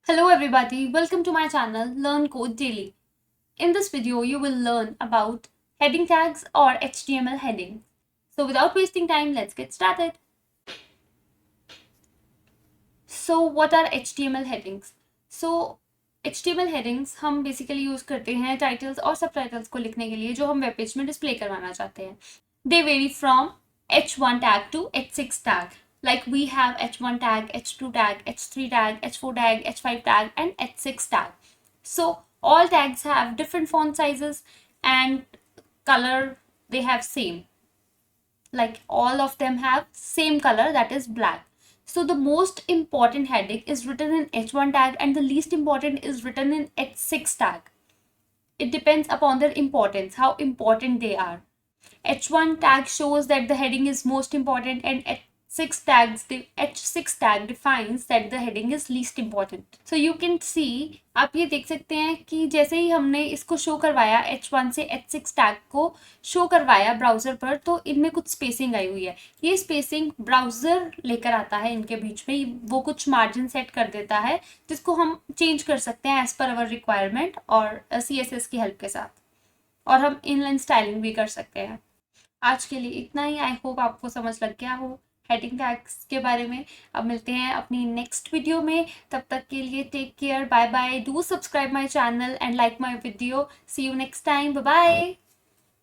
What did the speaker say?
Hello everybody, welcome to my channel Learn Code Daily. In this video, you will learn about heading tags or HTML heading. So without wasting time, let's get started. So what are HTML headings? So HTML headings हम basically use करते हैं titles और subtitles को लिखने के लिए जो हम वेब पेज में डिस्प्ले करवाना चाहते हैं. They vary from H1 tag to H6 tag. Like we have H1 tag, H2 tag, H3 tag, H4 tag, H5 tag and H6 tag. So all tags have different font sizes and color they have same. Like all of them have same color, that is black. So the most important heading is written in H1 tag and the least important is written in H6 tag. It depends upon their importance, how important they are. H1 tag shows that the heading is most important and H6 tag defines that the heading is least important. So you can see, आप ये देख सकते हैं कि जैसे ही हमने इसको show करवाया H1 से H6 टैग को शो करवाया ब्राउजर पर, तो इनमें कुछ स्पेसिंग आई हुई है. ये स्पेसिंग ब्राउजर लेकर आता है, इनके बीच में वो कुछ मार्जिन सेट कर देता है जिसको हम चेंज कर सकते हैं एज पर अवर रिक्वायरमेंट और CSS की हेल्प के साथ, और हम इनलाइन स्टाइलिंग भी कर सकते हैं. आज के लिए इतना ही. आई होप आपको समझ लग गया हो हेडिंग टैग्स के बारे में. अब मिलते हैं अपनी नेक्स्ट वीडियो में. तब तक के लिए take care, bye bye. Do subscribe my channel and like my video. See you next time. Bye bye.